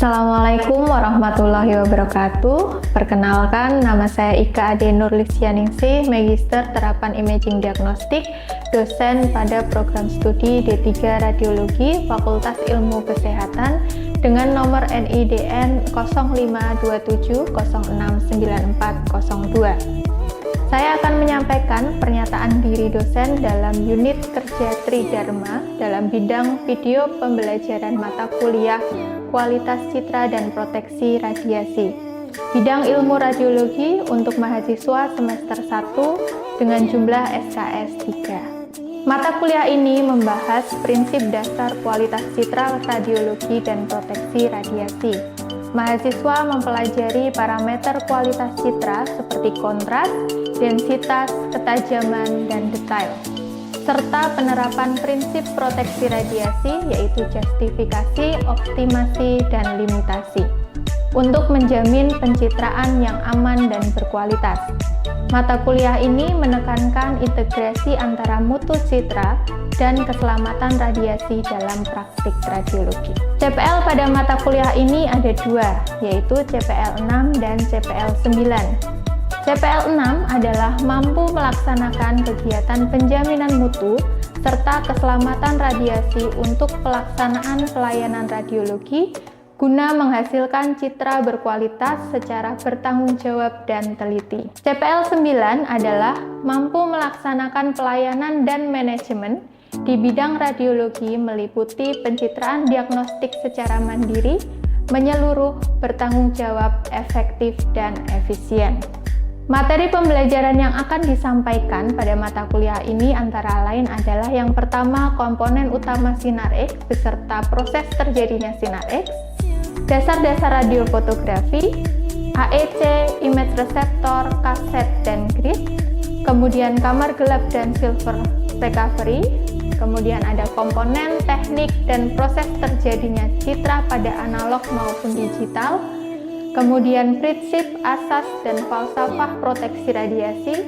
Assalamualaikum warahmatullahi wabarakatuh. Perkenalkan, nama saya Ika Ade Nurlisyaningsih, Magister Terapan Imaging Diagnostik, dosen pada program studi D3 Radiologi Fakultas Ilmu Kesehatan dengan nomor NIDN 0527069402. Saya akan menyampaikan pernyataan diri dosen dalam unit kerja Tridharma dalam bidang video pembelajaran mata kuliah Kualitas Citra dan Proteksi Radiasi, bidang ilmu radiologi untuk mahasiswa semester 1 dengan jumlah SKS 3. Mata kuliah ini membahas prinsip dasar kualitas citra radiologi dan proteksi radiasi. Mahasiswa mempelajari parameter kualitas citra seperti kontras, densitas, ketajaman, dan detail, serta penerapan prinsip proteksi radiasi yaitu justifikasi, optimasi, dan limitasi untuk menjamin pencitraan yang aman dan berkualitas. Mata kuliah ini menekankan integrasi antara mutu citra dan keselamatan radiasi dalam praktik radiologi. CPL pada mata kuliah ini ada dua, yaitu CPL 6 dan CPL 9. CPL 6 adalah mampu melaksanakan kegiatan penjaminan mutu serta keselamatan radiasi untuk pelaksanaan pelayanan radiologi guna menghasilkan citra berkualitas secara bertanggung jawab dan teliti. CPL 9 adalah mampu melaksanakan pelayanan dan manajemen di bidang radiologi meliputi pencitraan diagnostik secara mandiri, menyeluruh, bertanggung jawab, efektif, dan efisien. Materi pembelajaran yang akan disampaikan pada mata kuliah ini antara lain adalah yang pertama, komponen utama sinar X beserta proses terjadinya sinar X, dasar-dasar radiofotografi, AEC, image reseptor, kaset, dan grid, kemudian kamar gelap dan silver recovery, kemudian ada komponen, teknik, dan proses terjadinya citra pada analog maupun digital, kemudian prinsip, asas, dan falsafah proteksi radiasi,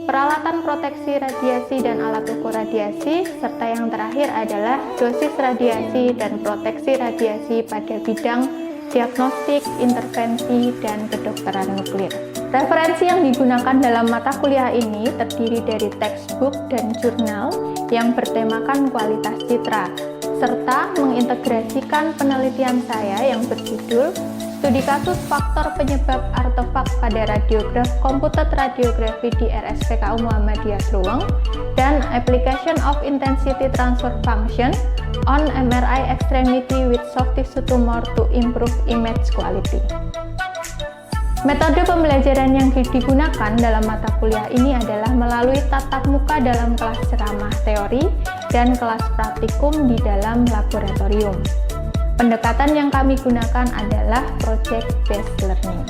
peralatan proteksi radiasi dan alat ukur radiasi, serta yang terakhir adalah dosis radiasi dan proteksi radiasi pada bidang diagnostik, intervensi, dan kedokteran nuklir. Referensi yang digunakan dalam mata kuliah ini terdiri dari textbook dan jurnal yang bertemakan kualitas citra, serta mengintegrasikan penelitian saya yang berjudul Studi kasus faktor penyebab artefak pada radiograf komputer radiografi di RSPKU Muhammadiyah Sruweng dan Application of Intensity Transfer Function on MRI Extremity with Soft Tissue Tumor to Improve Image Quality. Metode pembelajaran yang digunakan dalam mata kuliah ini adalah melalui tatap muka dalam kelas ceramah teori dan kelas praktikum di dalam laboratorium. Pendekatan yang kami gunakan adalah project-based learning.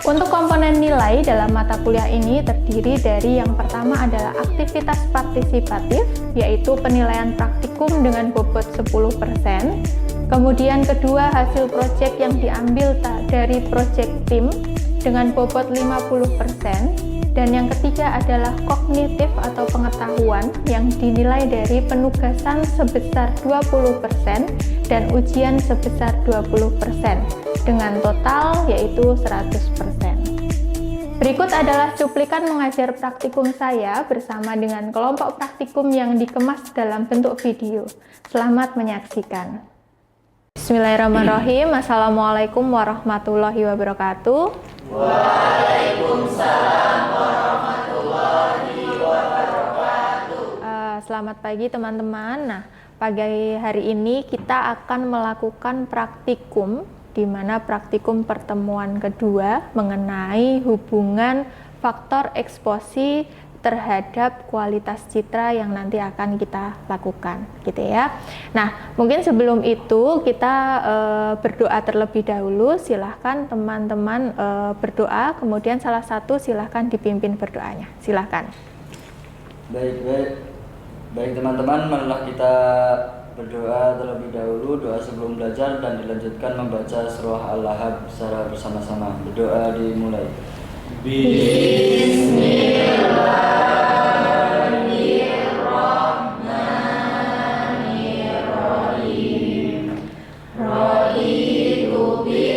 Untuk komponen nilai dalam mata kuliah ini terdiri dari yang pertama adalah aktivitas partisipatif, yaitu penilaian praktikum dengan bobot 10%. Kemudian kedua, hasil project yang diambil dari project team dengan bobot 50%. Dan yang ketiga adalah kognitif atau pengetahuan yang dinilai dari penugasan sebesar 20% dan ujian sebesar 20% dengan total yaitu 100%. Berikut adalah cuplikan mengajar praktikum saya bersama dengan kelompok praktikum yang dikemas dalam bentuk video. Selamat menyaksikan. Bismillahirrahmanirrahim. Assalamualaikum warahmatullahi wabarakatuh. Waalaikumsalam warahmatullahi wabarakatuh. Selamat pagi teman-teman. Nah, pagi hari ini kita akan melakukan praktikum, di mana praktikum pertemuan kedua mengenai hubungan faktor eksposi terhadap kualitas citra yang nanti akan kita lakukan, gitu ya. Nah, mungkin sebelum itu kita berdoa terlebih dahulu. Silahkan teman-teman berdoa, kemudian salah satu silahkan dipimpin berdoanya. Silahkan. Baik teman-teman, marilah kita berdoa terlebih dahulu, doa sebelum belajar dan dilanjutkan membaca surah Al-Lahab secara bersama-sama. Berdoa dimulai. Bismillahirrahmanirrahim. Raditu bi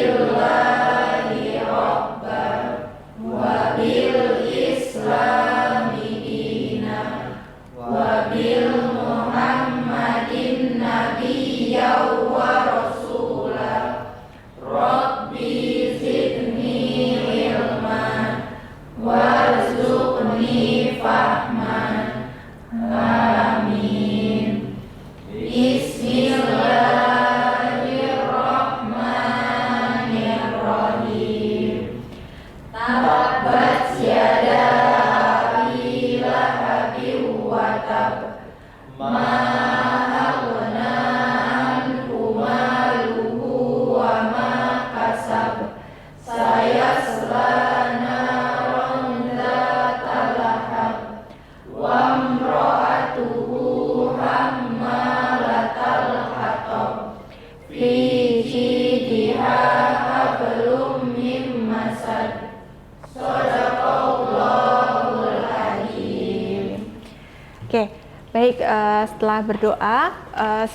Oke, baik, setelah berdoa,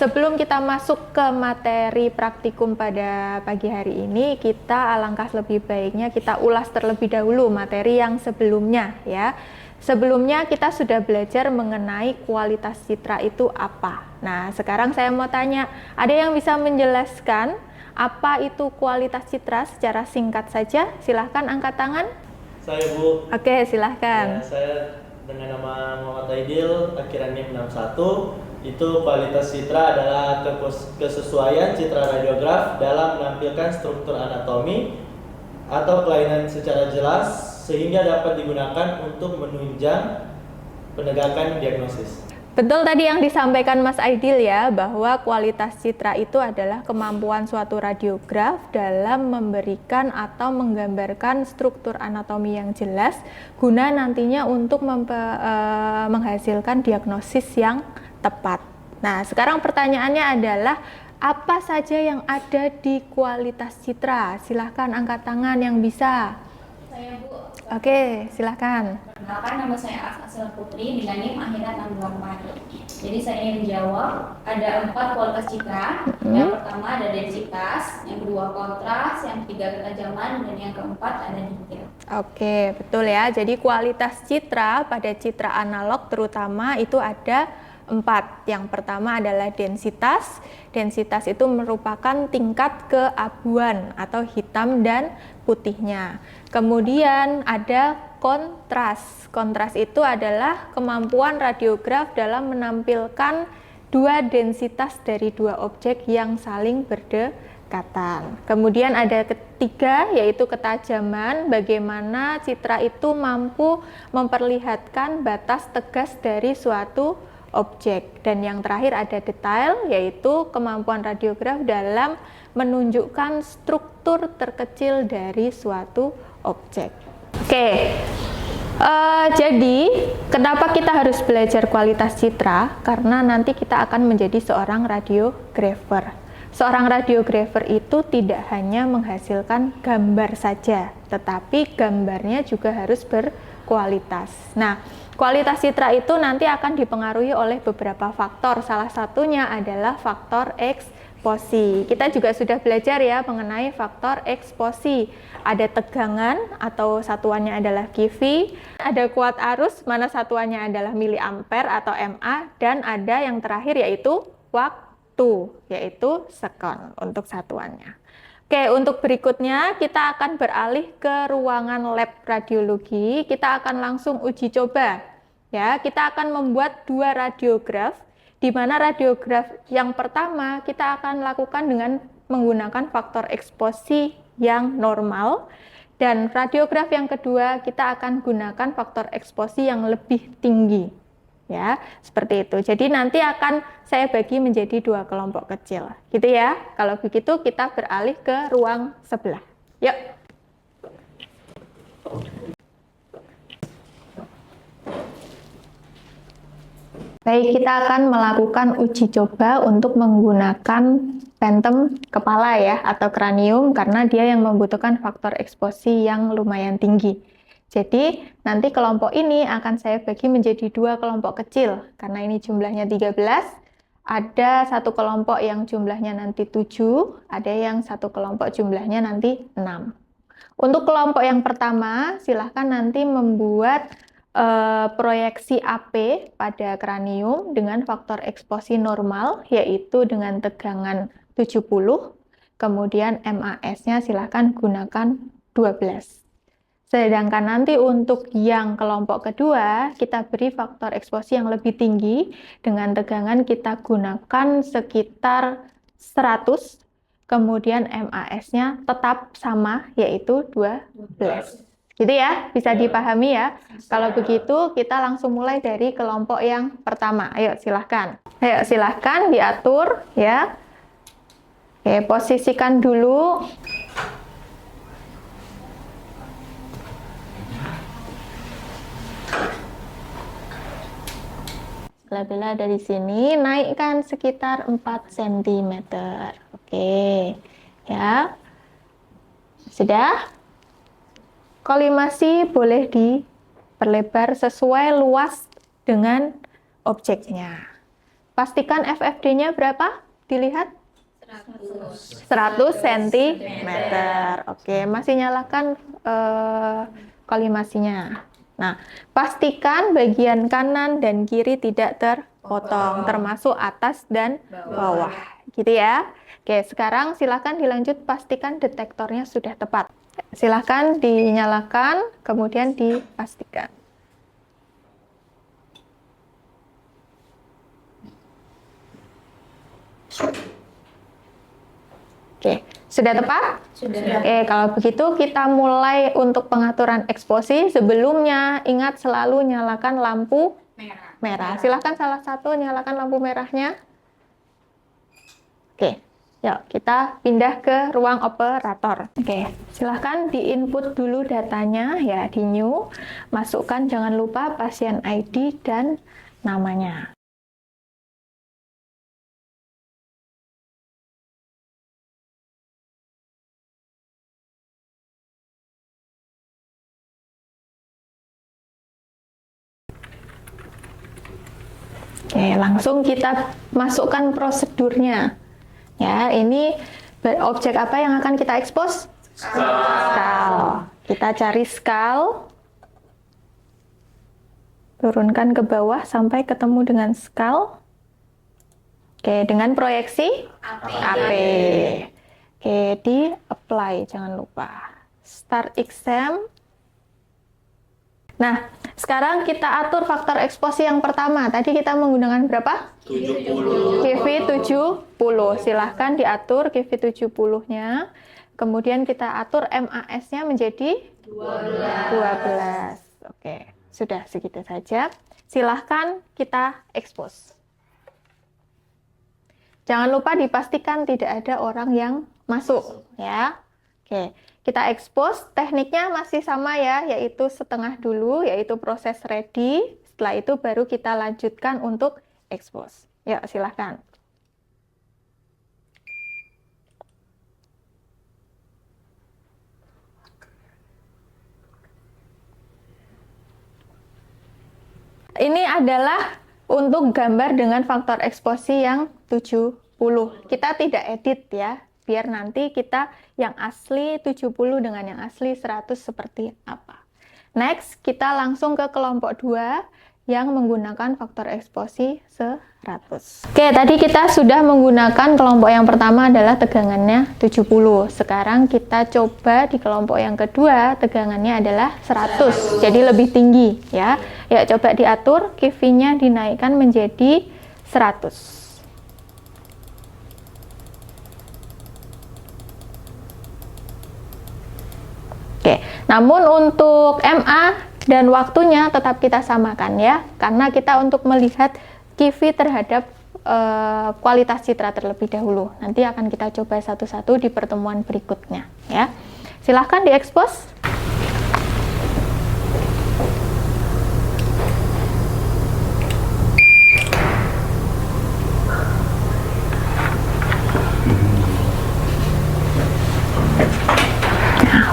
sebelum kita masuk ke materi praktikum pada pagi hari ini, kita alangkah lebih baiknya kita ulas terlebih dahulu materi yang sebelumnya ya. Sebelumnya kita sudah belajar mengenai kualitas citra itu apa. Nah, sekarang saya mau tanya, ada yang bisa menjelaskan apa itu kualitas citra secara singkat saja? Silahkan angkat tangan. Saya Bu. Oke, silahkan. Saya dengan nama Muhammad Aidil, akhiran NIM 61. Itu kualitas citra adalah kesesuaian citra radiograf dalam menampilkan struktur anatomi atau kelainan secara jelas sehingga dapat digunakan untuk menunjang penegakan diagnosis. Betul tadi yang disampaikan Mas Aidil ya, bahwa kualitas citra itu adalah kemampuan suatu radiograf dalam memberikan atau menggambarkan struktur anatomi yang jelas guna nantinya untuk menghasilkan diagnosis yang tepat. Nah, sekarang pertanyaannya adalah apa saja yang ada di kualitas citra? Silahkan angkat tangan yang bisa. Saya Bu. Oke, silahkan. Perkenalkan, nama saya Asal Putri dengan NIM akhiran 624. Jadi saya ingin menjawab, ada 4 kualitas citra. Yang pertama ada densitas, yang kedua kontras, yang ketiga ketajaman, dan yang keempat ada detail. Oke, betul ya. Jadi kualitas citra pada citra analog terutama itu ada 4. Yang pertama adalah densitas. Densitas itu merupakan tingkat keabuan atau hitam dan putihnya. Kemudian ada kontras. Kontras itu adalah kemampuan radiograf dalam menampilkan dua densitas dari dua objek yang saling berdekatan. Kemudian ada ketiga, yaitu ketajaman, bagaimana citra itu mampu memperlihatkan batas tegas dari suatu objek. Dan yang terakhir ada detail, yaitu kemampuan radiograf dalam menunjukkan struktur terkecil dari suatu objek. Oke, jadi kenapa kita harus belajar kualitas citra? Karena nanti kita akan menjadi seorang radiografer. Seorang radiografer itu tidak hanya menghasilkan gambar saja, tetapi gambarnya juga harus berkualitas. Nah, kualitas citra itu nanti akan dipengaruhi oleh beberapa faktor. Salah satunya adalah faktor eksposi. Kita juga sudah belajar ya mengenai faktor eksposi. Ada tegangan atau satuannya adalah kV, ada kuat arus, mana satuannya adalah miliampere atau mA, dan ada yang terakhir yaitu waktu, yaitu sekon untuk satuannya. Oke, untuk berikutnya kita akan beralih ke ruangan lab radiologi. Kita akan langsung uji coba. Ya, kita akan membuat 2 radiograf, di mana radiograf yang pertama kita akan lakukan dengan menggunakan faktor eksposi yang normal, dan radiograf yang kedua kita akan gunakan faktor eksposi yang lebih tinggi. Ya, seperti itu. Jadi nanti akan saya bagi menjadi 2 kelompok kecil. Gitu ya. Kalau begitu kita beralih ke ruang sebelah. Yuk. Baik, kita akan melakukan uji coba untuk menggunakan phantom kepala ya, atau kranium, karena dia yang membutuhkan faktor eksposi yang lumayan tinggi. Jadi nanti kelompok ini akan saya bagi menjadi 2 kelompok kecil, karena ini jumlahnya 13. Ada satu kelompok yang jumlahnya nanti 7, ada yang satu kelompok jumlahnya nanti 6. Untuk kelompok yang pertama, silahkan nanti membuat proyeksi AP pada kranium dengan faktor eksposi normal, yaitu dengan tegangan 70, kemudian MAS-nya silahkan gunakan 12. Sedangkan nanti untuk yang kelompok kedua, kita beri faktor eksposi yang lebih tinggi, dengan tegangan kita gunakan sekitar 100, kemudian MAS-nya tetap sama, yaitu 12. Gitu ya, bisa dipahami ya. Kalau begitu kita langsung mulai dari kelompok yang pertama. Ayo silahkan. Ayo silahkan diatur ya. Oke, posisikan dulu. Bila dari sini naikkan sekitar 4 cm. Oke. Ya. Sudah? Kolimasi boleh diperlebar sesuai luas dengan objeknya. Pastikan FFD-nya berapa? Dilihat. 100 cm. Oke, masih nyalakan kolimasinya. Nah, pastikan bagian kanan dan kiri tidak terpotong, termasuk atas dan bawah. Gitu ya. Oke, sekarang silakan dilanjut, pastikan detektornya sudah tepat. Silahkan dinyalakan, kemudian dipastikan. Oke, sudah tepat? Sudah. Oke, kalau begitu kita mulai untuk pengaturan eksposi. Sebelumnya ingat selalu nyalakan lampu merah. Silahkan salah satu nyalakan lampu merahnya. Oke. Yuk, kita pindah ke ruang operator. Oke, silahkan di-input dulu datanya ya, di new. Masukkan jangan lupa pasien ID dan namanya. Oke, langsung kita masukkan prosedurnya. Ya, ini objek apa yang akan kita expose? Skal. Kita cari skal. Turunkan ke bawah sampai ketemu dengan skal. Oke, dengan proyeksi AP. Oke, di apply, jangan lupa. Start exam. Nah, sekarang kita atur faktor eksposi yang pertama. Tadi kita menggunakan berapa? 70. KV 70. Silahkan diatur KV 70-nya. Kemudian kita atur MAS-nya menjadi 12. Oke, sudah segitu saja. Silahkan kita expose. Jangan lupa dipastikan tidak ada orang yang masuk, ya. Oke, kita expose. Tekniknya masih sama ya, yaitu setengah dulu, yaitu proses ready. Setelah itu baru kita lanjutkan untuk expose. Ya, silahkan. Ini adalah untuk gambar dengan faktor eksposi yang 70. Kita tidak edit ya, biar nanti kita yang asli 70 dengan yang asli 100 seperti apa. Next, kita langsung ke kelompok 2 yang menggunakan faktor eksposi 100. Oke, tadi kita sudah menggunakan kelompok yang pertama adalah tegangannya 70. Sekarang kita coba di kelompok yang kedua, tegangannya adalah 100. Jadi lebih tinggi ya. Ya, coba diatur, KV-nya dinaikkan menjadi 100. Oke, namun untuk MA dan waktunya tetap kita samakan ya, karena kita untuk melihat KV terhadap kualitas citra terlebih dahulu. Nanti akan kita coba satu-satu di pertemuan berikutnya ya. Silahkan diekspos.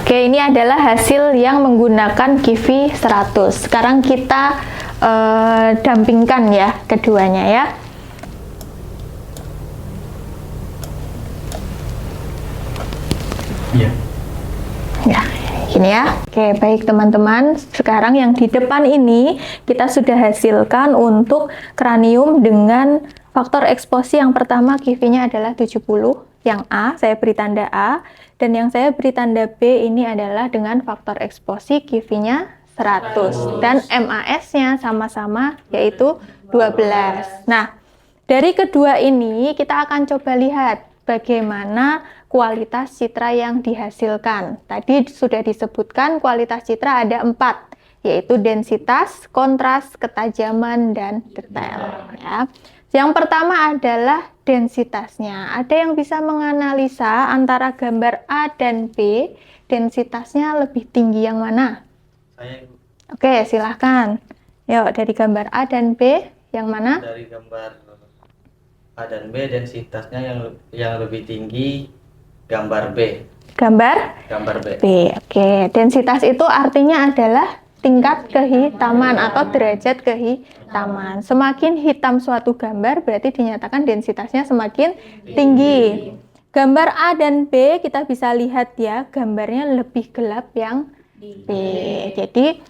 Oke, ini adalah hasil yang menggunakan KV 100. Sekarang kita dampingkan ya keduanya ya. Iya. Ya, gini ya. Oke, baik teman-teman. Sekarang yang di depan ini kita sudah hasilkan untuk kranium dengan faktor eksposi yang pertama KV-nya adalah 70. Yang A, saya beri tanda A, dan yang saya beri tanda B ini adalah dengan faktor eksposi KV-nya 100, dan MAS-nya sama-sama yaitu 12. Nah, dari kedua ini kita akan coba lihat bagaimana kualitas citra yang dihasilkan. Tadi sudah disebutkan kualitas citra ada 4, yaitu densitas, kontras, ketajaman, dan detail. Ya. Yang pertama adalah densitasnya. Ada yang bisa menganalisa antara gambar A dan B, densitasnya lebih tinggi yang mana? Saya Oke, silahkan. Yuk, dari gambar A dan B, yang mana? dari gambar A dan B densitasnya yang lebih tinggi gambar B. Gambar Gambar B. B. Oke, densitas itu artinya adalah tingkat kehitaman atau derajat kehitaman. Semakin hitam suatu gambar berarti dinyatakan densitasnya semakin tinggi. Gambar A dan B kita bisa lihat ya, gambarnya lebih gelap yang B. Jadi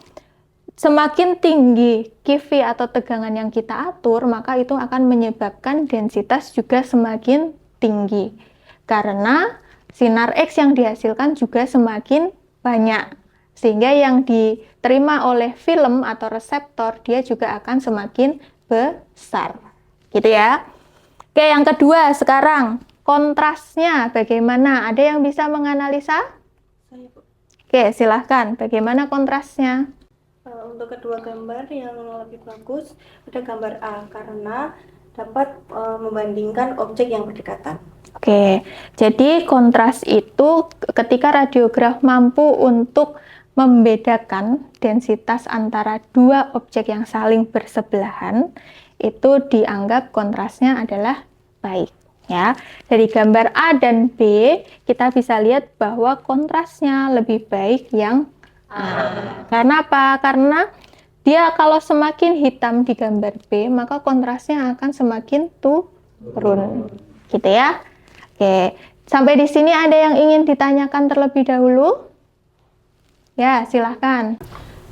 semakin tinggi QV atau tegangan yang kita atur, maka itu akan menyebabkan densitas juga semakin tinggi. Karena sinar X yang dihasilkan juga semakin banyak. Sehingga yang diterima oleh film atau reseptor, dia juga akan semakin besar. Gitu ya. Oke, yang kedua sekarang, kontrasnya bagaimana? Ada yang bisa menganalisa? Saya, Bu. Oke, silahkan. Bagaimana kontrasnya? Untuk kedua gambar yang lebih bagus ada gambar A karena dapat membandingkan objek yang berdekatan. Oke, jadi kontras itu ketika radiograf mampu untuk membedakan densitas antara dua objek yang saling bersebelahan, itu dianggap kontrasnya adalah baik. Ya, dari gambar A dan B kita bisa lihat bahwa kontrasnya lebih baik yang A. Karena apa? Karena dia kalau semakin hitam di gambar B, maka kontrasnya akan semakin turun. Gitu ya. Oke, sampai di sini ada yang ingin ditanyakan terlebih dahulu? Ya, silahkan.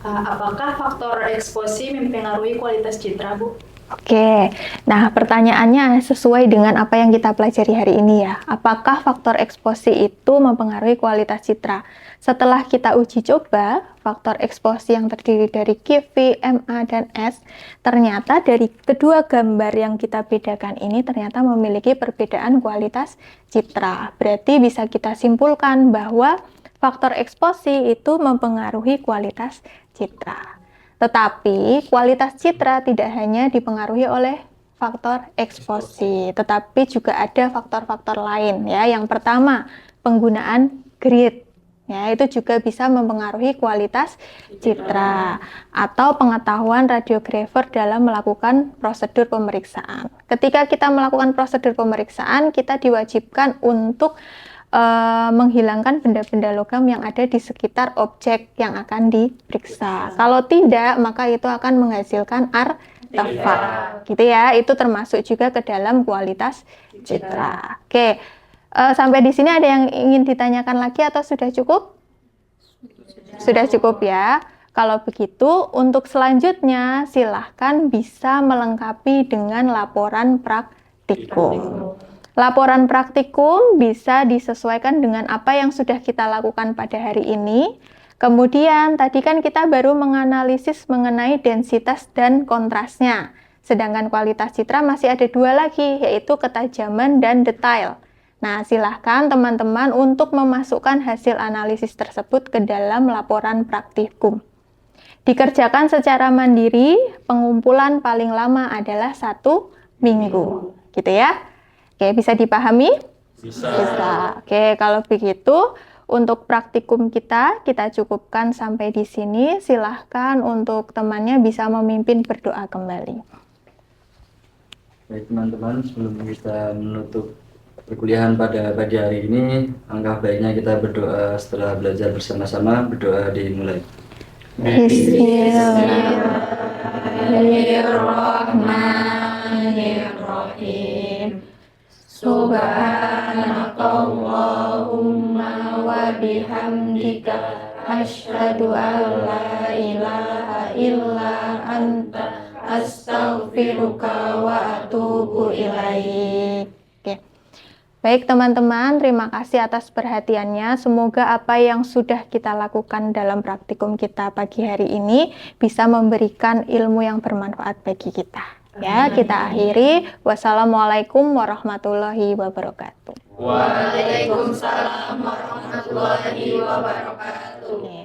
Apakah faktor eksposi mempengaruhi kualitas citra, Bu? Oke, nah pertanyaannya sesuai dengan apa yang kita pelajari hari ini ya. Apakah faktor eksposi itu mempengaruhi kualitas citra? Setelah kita uji coba, faktor eksposi yang terdiri dari QV, MA, dan S, ternyata dari kedua gambar yang kita bedakan ini ternyata memiliki perbedaan kualitas citra. Berarti bisa kita simpulkan bahwa faktor eksposi itu mempengaruhi kualitas citra. Tetapi kualitas citra tidak hanya dipengaruhi oleh faktor eksposi, tetapi juga ada faktor-faktor lain ya. Yang pertama, penggunaan grid. Ya, itu juga bisa mempengaruhi kualitas citra atau pengetahuan radiografer dalam melakukan prosedur pemeriksaan. Ketika kita melakukan prosedur pemeriksaan, kita diwajibkan untuk menghilangkan benda-benda logam yang ada di sekitar objek yang akan diperiksa. Kalau tidak, maka itu akan menghasilkan artefak. Gitu ya, itu termasuk juga ke dalam kualitas citra. Oke, sampai di sini ada yang ingin ditanyakan lagi atau sudah cukup? Sudah cukup ya. Kalau begitu, untuk selanjutnya silahkan bisa melengkapi dengan laporan praktikum. Laporan praktikum bisa disesuaikan dengan apa yang sudah kita lakukan pada hari ini. Kemudian tadi kan kita baru menganalisis mengenai densitas dan kontrasnya. Sedangkan kualitas citra masih ada 2 lagi, yaitu ketajaman dan detail. Nah, silahkan teman-teman untuk memasukkan hasil analisis tersebut ke dalam laporan praktikum. Dikerjakan secara mandiri, pengumpulan paling lama adalah 1 minggu. Gitu ya. Oke, bisa dipahami? Bisa. Oke, kalau begitu untuk praktikum kita cukupkan sampai di sini. Silahkan untuk temannya bisa memimpin berdoa kembali. Baik teman-teman, sebelum kita menutup perkuliahan pada pagi hari ini, alangkah baiknya kita berdoa setelah belajar bersama-sama. Berdoa dimulai. Bismillahirrahmanirrahim. Subhanakallahumma wa bihamdika asyhadu an la ilaha illa anta astaghfiruka wa atubu ilaik. Oke. Baik teman-teman, terima kasih atas perhatiannya. Semoga apa yang sudah kita lakukan dalam praktikum kita pagi hari ini bisa memberikan ilmu yang bermanfaat bagi kita. Ya, kita akhiri. Wassalamualaikum warahmatullahi wabarakatuh. Waalaikumsalam warahmatullahi wabarakatuh.